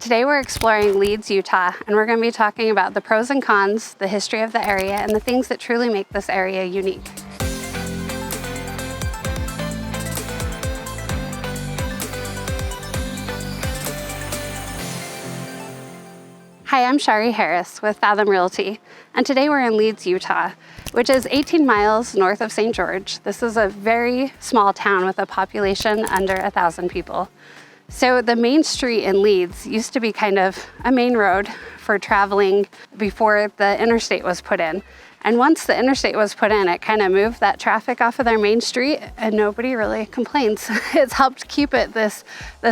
Today we're exploring Leeds, Utah, and we're going to be talking about the pros and cons, the history of the area, and the things that truly make this area unique. Hi, I'm Shari Harris with Fathom Realty, and today we're in Leeds, Utah, which is 18 miles north of St. George. This is a very small town with a population under 1,000 people. So the main street in Leeds used to be kind of a main road for traveling before the interstate was put in. And once the interstate was put in, it kind of moved that traffic off of their main street and nobody really complains. It's helped keep it this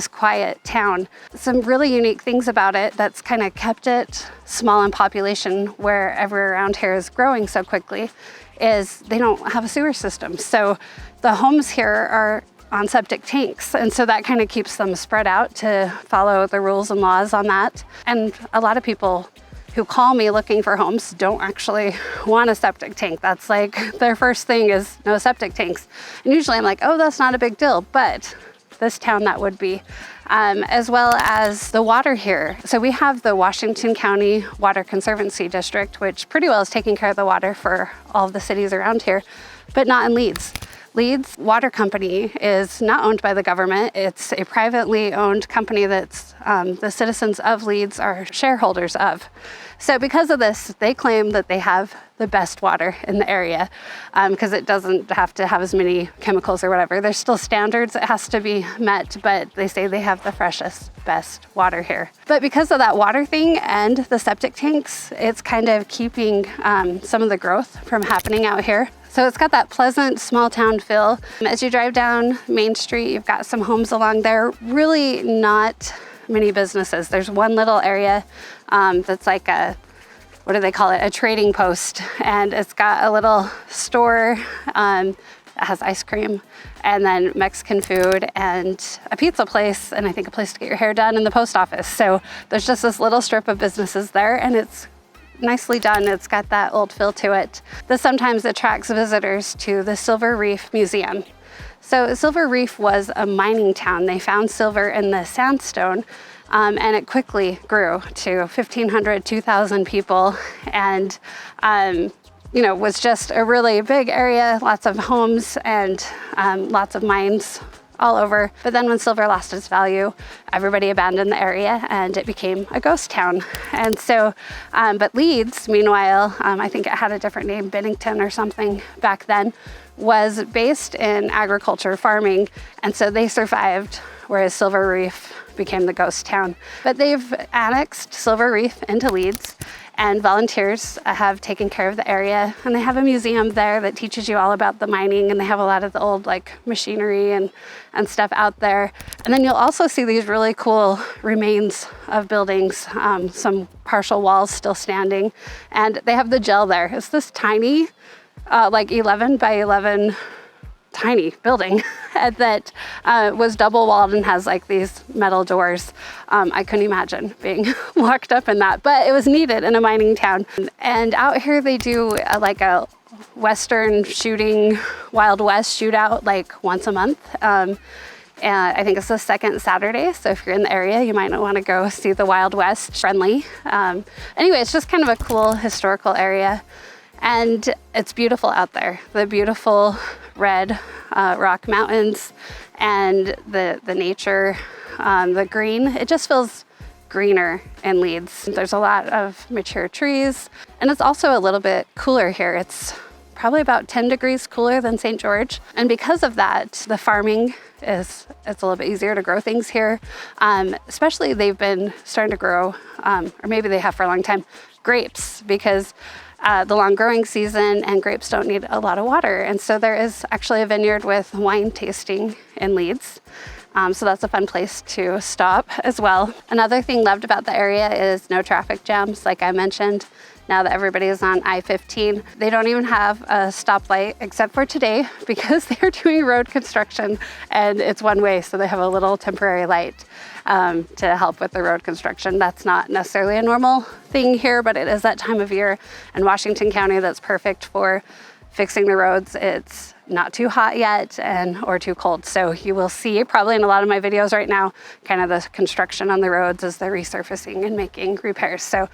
quiet town. Some really unique things about it that's kind of kept it small in population where everywhere around here is growing so quickly is they don't have a sewer system. So the homes here are on septic tanks. And so that kind of keeps them spread out to follow the rules and laws on that. And a lot of people who call me looking for homes don't actually want a septic tank. That's like their first thing is no septic tanks. And usually I'm like, oh, that's not a big deal. But this town, that would be. As well as the water here. So we have the Washington County Water Conservancy District, which pretty well is taking care of the water for all of the cities around here, but not in Leeds. Leeds Water Company is not owned by the government. It's a privately owned company that's the citizens of Leeds are shareholders of. So because of this, they claim that they have the best water in the area because it doesn't have to have as many chemicals or whatever. There's still standards that has to be met, but they say they have the freshest, best water here. But because of that water thing and the septic tanks, it's kind of keeping some of the growth from happening out here. So it's got that pleasant small town feel. As you drive down Main Street, you've got some homes along there, really not many businesses. There's one little area that's like a, what do they call it? A trading post. And it's got a little store that has ice cream and then Mexican food and a pizza place and I think a place to get your hair done and the post office. So there's just this little strip of businesses there and it's nicely done. It's got that old feel to it. This sometimes attracts visitors to the Silver Reef Museum. So Silver Reef was a mining town. They found silver in the sandstone and it quickly grew to 1,500, 2,000 people and was just a really big area, lots of homes and lots of mines all over. But then when silver lost its value, everybody abandoned the area and it became a ghost town. And so, but Leeds, meanwhile, I think it had a different name, Bennington or something back then, was based in agriculture, farming. And so they survived, whereas Silver Reef became the ghost town. But they've annexed Silver Reef into Leeds and volunteers have taken care of the area. And they have a museum there that teaches you all about the mining and they have a lot of the old machinery and stuff out there. And then you'll also see these really cool remains of buildings, some partial walls still standing. And they have the gel there. It's this tiny, 11 by 11 tiny building that was double walled and has these metal doors. I couldn't imagine being locked up in that, but it was needed in a mining town. And out here they do a Western shooting, Wild West shootout once a month. And I think it's the second Saturday. So if you're in the area, you might not want to go see the Wild West friendly. Anyway, it's just kind of a cool historical area. And it's beautiful out there. The beautiful red rock mountains and the nature, the green. It just feels greener in Leeds. There's a lot of mature trees and it's also a little bit cooler here. It's probably about 10 degrees cooler than St. George. And because of that, the farming it's a little bit easier to grow things here. Especially they've been starting to grow, or maybe they have for a long time, grapes because the long growing season and grapes don't need a lot of water. And so there is actually a vineyard with wine tasting in Leeds. So that's a fun place to stop as well. Another thing loved about the area is no traffic jams, like I mentioned. Now that everybody is on I-15, they don't even have a stoplight except for today because they're doing road construction and it's one way. So they have a little temporary light to help with the road construction. That's not necessarily a normal thing here, but it is that time of year in Washington County that's perfect for fixing the roads. It's not too hot yet or too cold. So you will see probably in a lot of my videos right now, kind of the construction on the roads as they're resurfacing and making repairs. So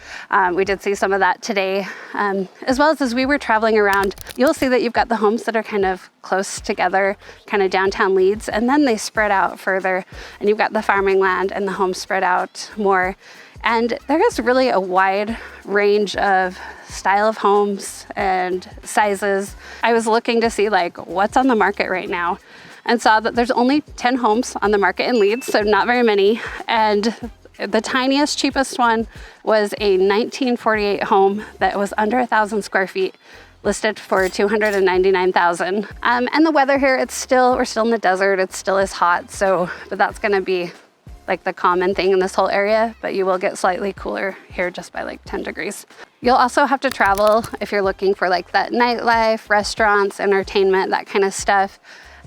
we did see some of that today, as well as we were traveling around. You'll see that you've got the homes that are kind of close together, kind of downtown Leeds, and then they spread out further, and you've got the farming land and the homes spread out more. And there is really a wide range of style of homes and sizes. I was looking to see like what's on the market right now and saw that there's only 10 homes on the market in Leeds, so not very many. And the tiniest, cheapest one was a 1948 home that was under 1,000 square feet, listed for $299,000. And the weather here, we're still in the desert. It still is hot, but that's gonna be like the common thing in this whole area, but you will get slightly cooler here just by like 10 degrees. You'll also have to travel if you're looking for like that nightlife, restaurants, entertainment, that kind of stuff.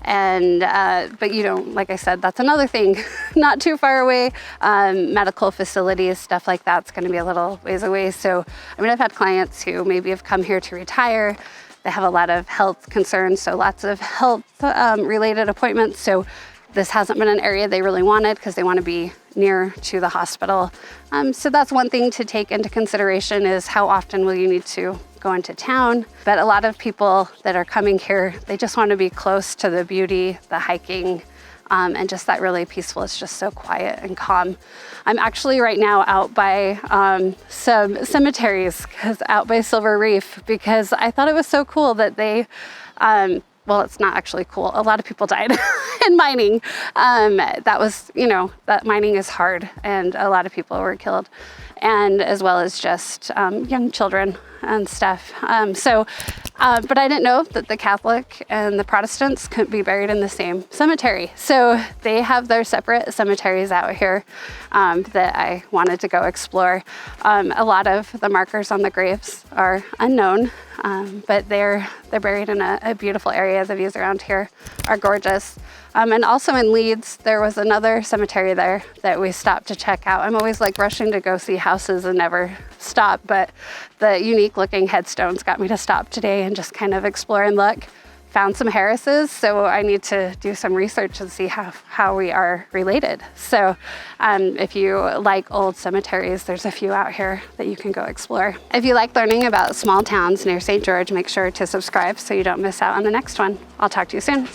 And, but you don't, like I said, that's another thing, not too far away. Medical facilities, stuff like that's gonna be a little ways away. So, I mean, I've had clients who maybe have come here to retire. They have a lot of health concerns, so lots of health related appointments. So this hasn't been an area they really wanted because they want to be near to the hospital. So that's one thing to take into consideration is how often will you need to go into town. But a lot of people that are coming here, they just want to be close to the beauty, the hiking, and just that really peaceful. It's just so quiet and calm. I'm actually right now out by some cemeteries, out by Silver Reef, because I thought it was so cool that they, well, it's not actually cool. A lot of people died in mining. That mining is hard and a lot of people were killed, and as well as just young children and stuff. But I didn't know that the Catholic and the Protestants couldn't be buried in the same cemetery. So they have their separate cemeteries out here that I wanted to go explore. A lot of the markers on the graves are unknown, but they're buried in a beautiful area. The views around here are gorgeous. And also in Leeds, there was another cemetery there that we stopped to check out. I'm always like rushing to go see houses and never stop, but the unique looking headstones got me to stop today and just kind of explore and look. Found some Harrises, so I need to do some research and see how we are related. So if you like old cemeteries, there's a few out here that you can go explore. If you like learning about small towns near St. George, make sure to subscribe so you don't miss out on the next one. I'll talk to you soon.